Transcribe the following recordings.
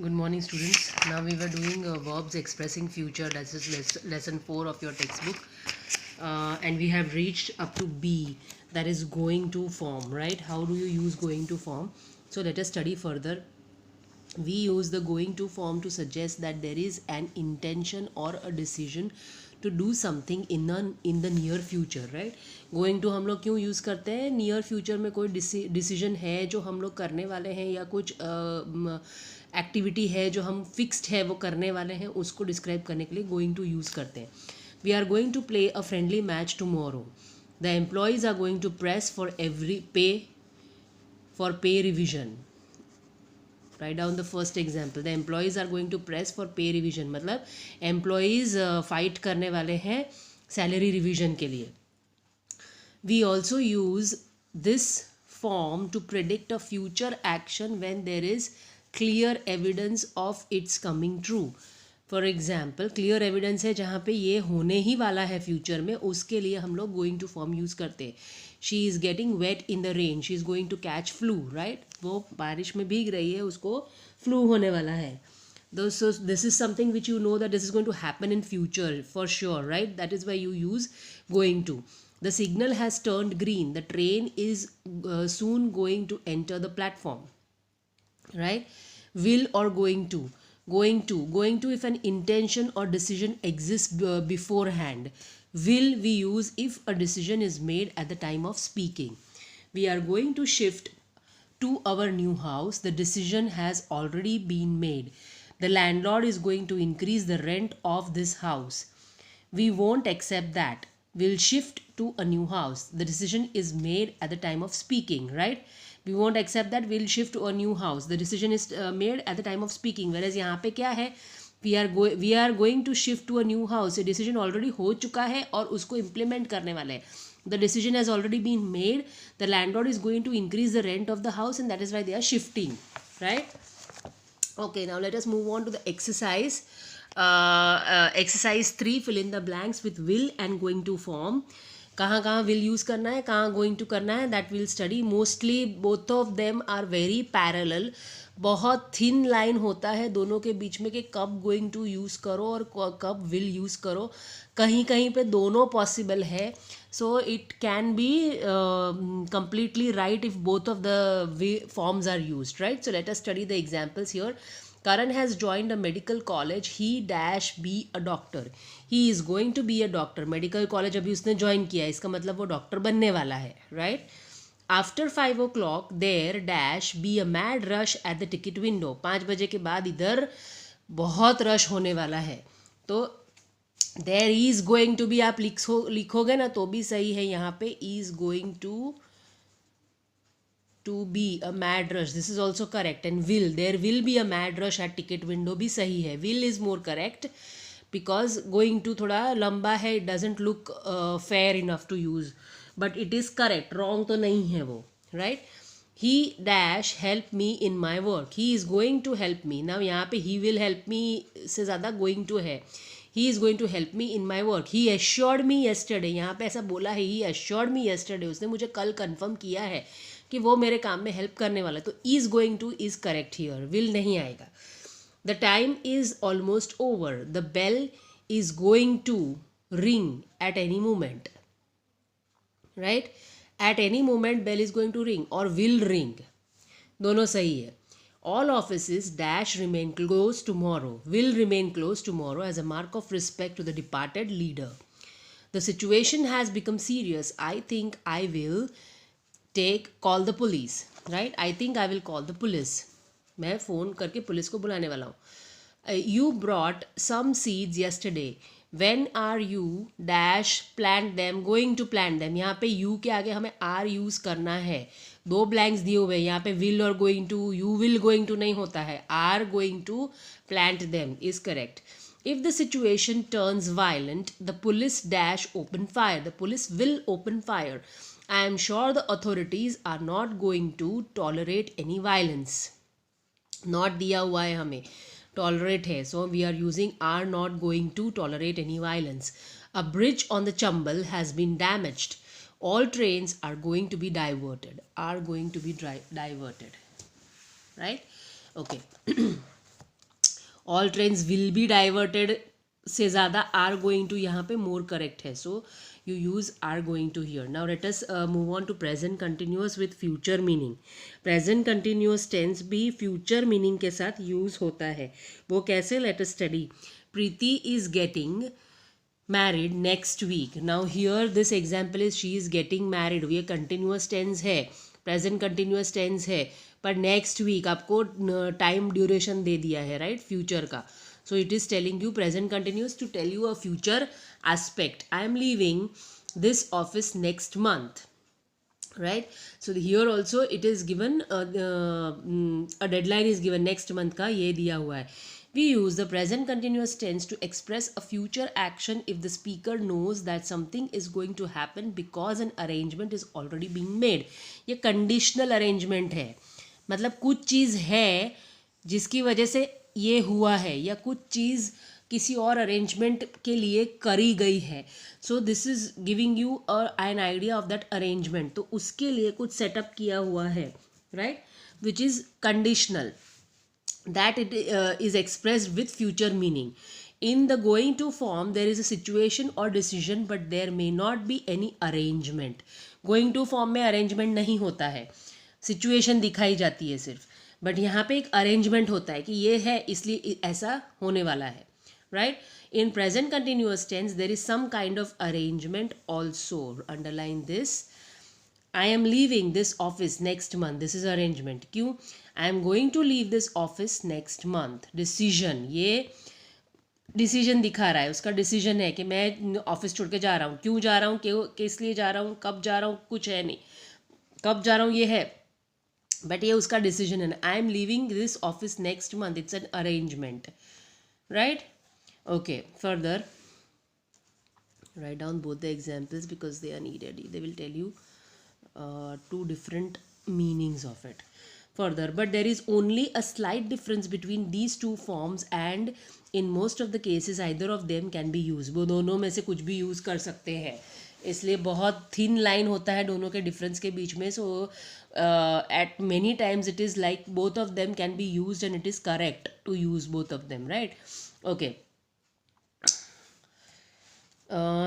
Good morning, students. Now we were doing verbs expressing future. That is lesson 4 of your textbook, and we have reached up to B. That is going to form. Right? How do you use going to form? So let us study further. We use the going to form to suggest that there is an intention or a decision to do something in the near future, right? Going to हम लोग क्यों use करते हैं? Near future में कोई decision है जो हम लोग करने वाले हैं, या कुछ एक्टिविटी है जो हम फिक्स्ड है वो करने वाले हैं, उसको डिस्क्राइब करने के लिए गोइंग टू यूज़ करते हैं. We are going to play a friendly match tomorrow. The employees are going to press for pay revision. Write down the first example. The employees are going to press for pay revision. मतलब employees fight करने वाले हैं salary revision के लिए. We also use this form to predict a future action when there is clear evidence of its coming true. For example clear evidence है जहाँ पे ये होने ही वाला है फ्यूचर में, उसके लिए हम लोग गोइंग टू फॉर्म यूज़ करते हैं. She is getting wet in the rain, she is going to catch flu. Right, वो बारिश में भीग रही है, उसको फ्लू होने वाला है. So this is something which you know that this is going to happen in future for sure, right? That is why you use going to. The signal has turned green. The train is soon going to enter the platform. Right? Will or going to. Going to if an intention or decision exists beforehand. Will we use if a decision is made at the time of speaking. We are going to shift to our new house. The decision has already been made. The landlord is going to increase the rent of this house. We won't accept that. We'll shift to a new house. The decision is made at the time of speaking, right? We won't accept that. We'll shift to a new house. The decision is made at the time of speaking. Whereas यहाँ पे क्या है? We are going to shift to a new house. ये decision already हो चुका है और उसको implement करने वाले हैं. The decision has already been made. The landlord is going to increase the rent of the house, and that is why they are shifting, right? Okay, now let us move on to the exercise. Exercise 3, fill in the blanks with will and going to form. कहाँ कहाँ will use करना है, कहाँ going to करना है, that we'll study. Mostly both of them are very parallel. बहुत thin line होता है दोनों के बीच में कि कब गोइंग टू यूज़ करो और कब विल यूज़ करो. कहीं कहीं पे दोनों पॉसिबल है. So it can be completely right if both of the forms are used, right? So let us study the examples here. Karan has joined a medical college. He dash be a doctor. He is going to be a doctor. Medical college अभी उसने join किया है, इसका मतलब वो doctor बनने वाला है, right? After 5 o'clock there dash be a mad rush at the ticket window. 5 बजे के बाद इधर बहुत रश होने वाला है. तो there is going to be आप लिखोगे ना तो भी सही है. यहाँ पे is going to be a mad rush, this is also correct. And there will be a mad rush at ticket window भी सही है. will is more correct because going to थोड़ा लंबा है, it doesn't look fair enough to use, but it is correct. wrong तो नहीं है वो, right? he dash help me in my work. He is going to help me. now यहाँ पे he will help me से ज़्यादा going to है. he is going to help me in my work. he assured me yesterday. यहाँ पे ऐसा बोला है he assured me yesterday, उसने मुझे कल कंफर्म किया है कि वो मेरे काम में हेल्प करने वाला है. तो is going to is correct here, will नहीं आएगा. The time is almost over. The bell is going to ring at any moment, right? At any moment bell is going to ring or will ring. दोनों सही है. All offices dash remain closed tomorrow. Will remain closed tomorrow as a mark of respect to the departed leader. The situation has become serious. I think I will call the police, right? I think I will call the police. मैं phone करके police को बुलाने वाला हूँ. You brought some seeds yesterday. When are you dash plant them? Going to plant them. यहाँ पे you के आगे हमें are यूज़ करना है. 2 blanks दिए हुए हैं. यहाँ पे will और going to, you will going to नहीं होता है. are going to plant them is correct. If the situation turns violent, the police dash open fire. The police will open fire. I am sure the authorities are not going to tolerate any violence. Not दिया हुआ है हमें, tolerate है, so we are using are not going to tolerate any violence. A bridge on the Chambal has been damaged. All trains are going to be diverted. Are going to be diverted, right? Okay. All trains will be diverted से ज़्यादा are going to यहाँ पे more correct है, सो you use are going to here. Now let us move on to present continuous with future meaning. Present continuous tense भी future meaning के साथ use होता है. वो कैसे? Let us study. Preeti is getting married next week. Now here this example is she is getting married. ये continuous tense है, present continuous tense है, पर next week आपको time duration दे दिया है, right? Future का. So it is telling you present continuous to tell you a future aspect. I am leaving this office next month, right? So here also it is given a deadline is given next month का ये दिया हुआ है. We use the present continuous tense to express a future action if the speaker knows that something is going to happen because an arrangement is already being made. ये conditional arrangement है, मतलब कुछ चीज़ है जिसकी वजह से ये हुआ है, या कुछ चीज़ किसी और अरेंजमेंट के लिए करी गई है. So this is giving you an idea of that arrangement. तो उसके लिए कुछ सेटअप किया हुआ है, right, which is conditional, that it is expressed with future meaning. In the going to form there is a situation or decision but there may not be any arrangement. Going to form में arrangement नहीं होता है, situation दिखाई जाती है सिर्फ, but यहाँ पे एक अरेंजमेंट होता है कि ये है इसलिए ऐसा होने वाला है, right. In present continuous tense there is some kind of arrangement also. Underline this. I am leaving this office next month. This is arrangement. क्यों? आई एम गोइंग टू लीव दिस ऑफिस नेक्स्ट मंथ. डिसीजन, ये डिसीजन दिखा रहा है, उसका डिसीजन है कि मैं ऑफिस छोड़ के जा रहा हूँ. क्यों जा रहा हूँ, किस लिए जा रहा हूँ, कब जा रहा हूँ, कुछ है नहीं. कब जा रहा हूँ ये है, बट ये उसका डिसीजन है. आई am leaving this office next month, it's an arrangement, right. Okay, further write down both the examples because they are needed. They will tell you two different meanings of it. Further, but there is only a slight difference between these two forms and in most of the cases either of them can be used. वो दोनों में से कुछ भी use कर सकते हैं, इसलिए बहुत थिन लाइन होता है दोनों के डिफरेंस के बीच में. So at many times it is like both of them can be used and it is correct to use both of them, right. Okay.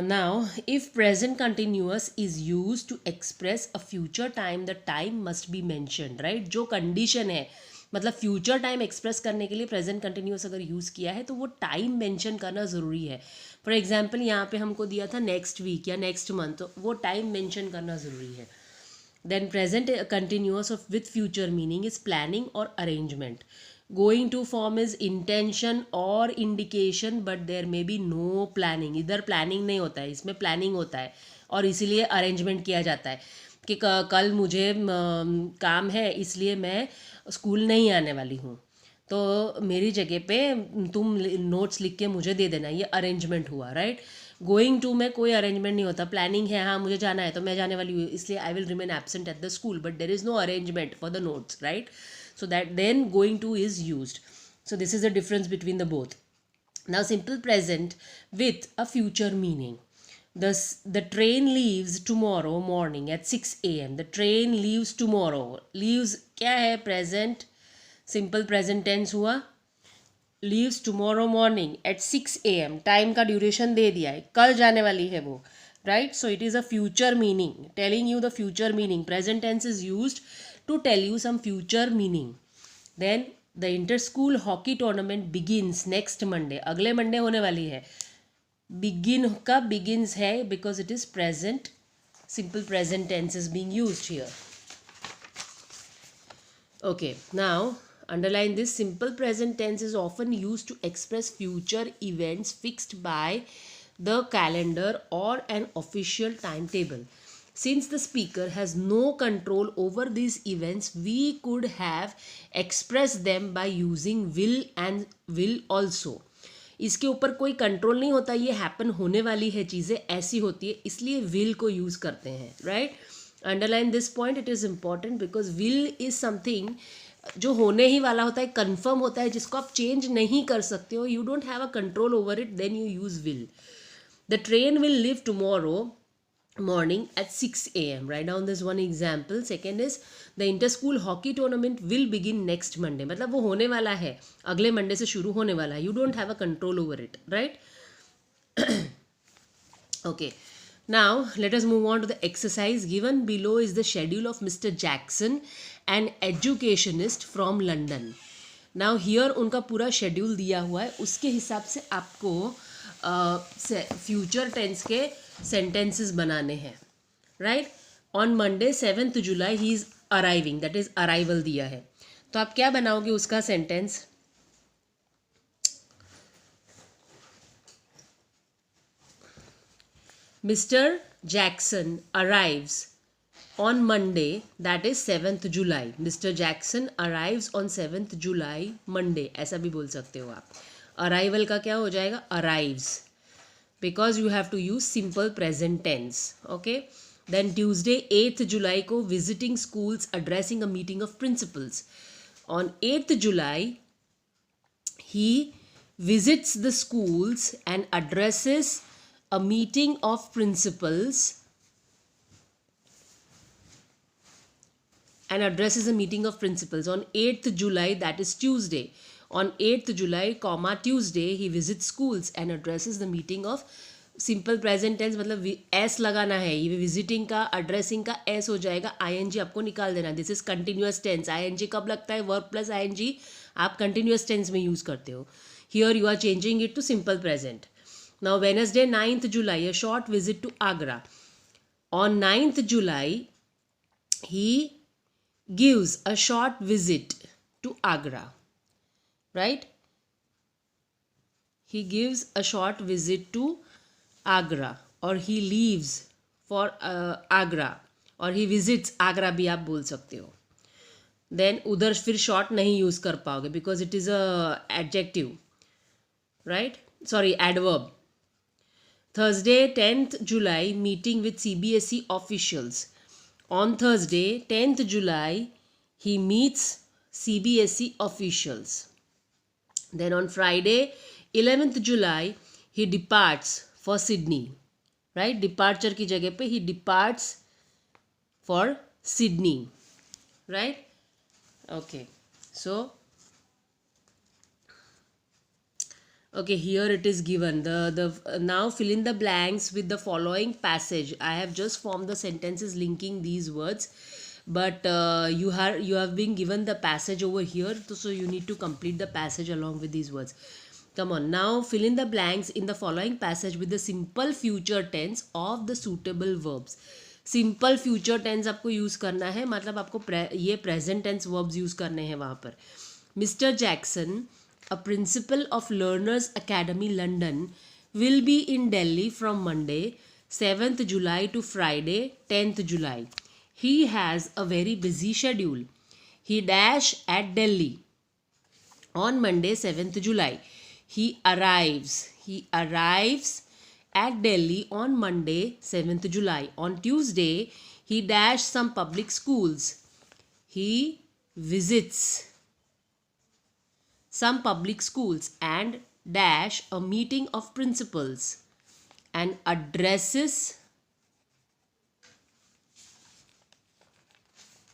Now, if present continuous is used to express a future time, the time must be mentioned, right. जो condition है, मतलब future time express करने के लिए present continuous अगर use किया है तो वो time mention करना ज़रूरी है. For example, यहाँ पे हमको दिया था next week या next month, तो वो time mention करना ज़रूरी है. Then present continuous of with future meaning is planning or arrangement. Going to form is intention or indication but there may be no planning. इधर planning नहीं होता है, इसमें planning होता है और इसीलिए arrangement किया जाता है कि कल मुझे काम है इसलिए मैं स्कूल नहीं आने वाली हूँ, तो मेरी जगह पे तुम नोट्स लिख के मुझे दे देना. ये अरेंजमेंट हुआ, राइट. गोइंग टू में कोई अरेंजमेंट नहीं होता, प्लानिंग है, हाँ मुझे जाना है तो मैं जाने वाली हूँ इसलिए I will remain absent at the school, but there is no arrangement for the notes, right. So that then going to is used. So this is the difference between the both. Now simple present with a future meaning. The train leaves tomorrow morning at 6 a.m. The train leaves tomorrow. Leaves क्या है? Present. Simple present tense हुआ. Leaves tomorrow morning at 6 a.m. Time का duration दे दिया है, कल जाने वाली है वो, right. So it is a future meaning, telling you the future meaning. Present tense is used to tell you some future meaning. Then the inter-school hockey tournament begins next Monday. अगले Monday होने वाली है. Begin का begins है because it is present. Simple present tense is being used here. Okay, now underline this. Simple present tense is often used to express future events fixed by the calendar or an official timetable. Since the speaker has no control over these events, we could have expressed them by using will and will also. इसके ऊपर कोई control नहीं होता, ये happen होने वाली है, चीज़ें ऐसी होती है, इसलिए will को यूज़ करते हैं, right. Underline this point, it is important because will is something जो होने ही वाला होता है, कंफर्म होता है, जिसको आप चेंज नहीं कर सकते हो. You don't have a control over it, then you use will. The train will leave tomorrow morning at 6 a.m. Write down this one example. Second is the inter school hockey tournament will begin next Monday, मतलब वो होने वाला है, अगले Monday से शुरू होने वाला है. You don't have a control over it, right? Okay, now let us move on to the exercise. Given below is the schedule of Mr. Jackson, an educationist from London. Now here उनका पूरा schedule दिया हुआ है, उसके हिसाब से आपको future tense के सेंटेंसेस बनाने हैं, right? On Monday 7th July he is arriving, that is arrival दिया है. तो आप क्या बनाओगे उसका sentence? Mr. Jackson arrives on Monday, that is 7th July. Mr. Jackson arrives on 7th July, Monday. ऐसा भी बोल सकते हो आप. Arrival का क्या हो जाएगा? Arrives. Because you have to use simple present tense. Okay. Then Tuesday 8th July को visiting schools, addressing a meeting of principals. On 8th July, he visits the schools and addresses a meeting of principals on 8th July, that is Tuesday. On 8th July, Tuesday, he visits schools and addresses the meeting of simple present tense, मतलब S लगाना है. ये visiting का, addressing का S हो जाएगा. ING आपको निकाल देना. This is continuous tense. ING कब लगता है? वर्ब प्लस आईएनजी आप कंटिन्यूअस टेंस में यूज करते हो. Here you are changing it to simple present. Now Wednesday 9th July, a short visit to Agra. On 9th July, he gives a short visit to Agra, right? He gives a short visit to Agra, or he leaves for Agra, or he visits Agra भी आप बोल सकते हो. Then उधर फिर short नहीं use कर पाओगे because it is a adjective, right? Sorry, adverb. Thursday 10th July, meeting with CBSE officials. On Thursday 10th July, he meets CBSE officials. Then on Friday 11th July, he departs for Sydney. Right? Departure की जगह पे he departs for Sydney. Right? Okay. So okay, here it is given. Now fill in the blanks with the following passage. I have just formed the sentences linking these words, but you have been given the passage over here, so you need to complete the passage along with these words. Come on, now fill in the blanks in the following passage with the simple future tense of the suitable verbs. Simple future tense आपको use करना है, मतलब आपको ये present tense verbs use करने हैं वहाँ पर. Mr. Jackson, a principal of Learners Academy London, will be in Delhi from Monday 7th July to Friday 10th July. He has a very busy schedule. He dash at Delhi on Monday 7th July. He arrives at Delhi on Monday 7th July. On Tuesday, he dash some public schools. He visits some public schools and dash a meeting of principals and addresses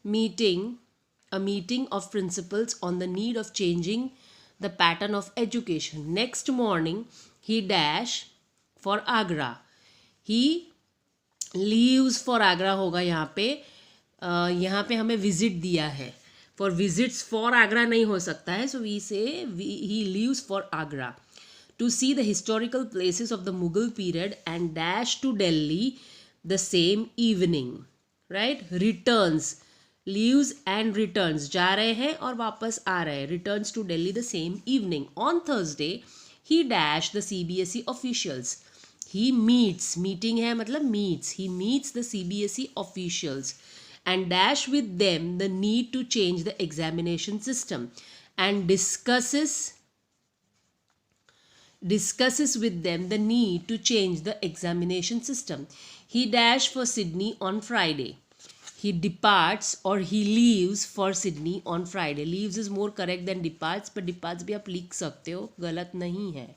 a meeting of principals on the need of changing the pattern of education. Next morning, he dash for Agra. He leaves for Agra होगा यहाँ पे हमें visit दिया है. For visits for Agra नहीं हो सकता है, so we say he leaves for Agra to see the historical places of the Mughal period and dash to Delhi the same evening. Right? Returns, leaves and returns, जा रहे हैं और वापस आ रहे हैं. Returns to Delhi the same evening. On Thursday, he dash the CBSE officials. He meets, meeting है मतलब meets. He meets the CBSE officials and dash with them the need to change the examination system and discusses with them the need to change the examination system. He dash for Sydney on Friday. He departs or he leaves for Sydney on Friday. Leaves is more correct than departs, but departs भी आप लिख सकते हो, गलत नहीं है.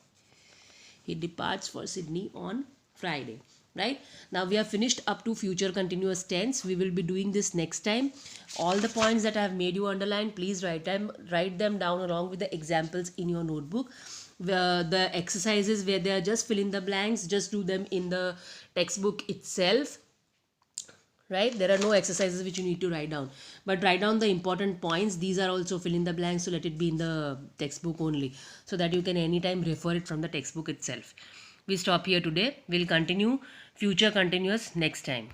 He departs for Sydney on Friday. right? Now we have finished up to future continuous tense. We will be doing this next time. All the points that I have made you underline, please write them down along with the examples in your notebook. The exercises where they are just fill in the blanks, just do them in the textbook itself, right? There are no exercises which you need to write down, but write down the important points. These are also fill in the blanks, so let it be in the textbook only, so that you can anytime refer it from the textbook itself. We stop here today. We'll continue future continuous next time.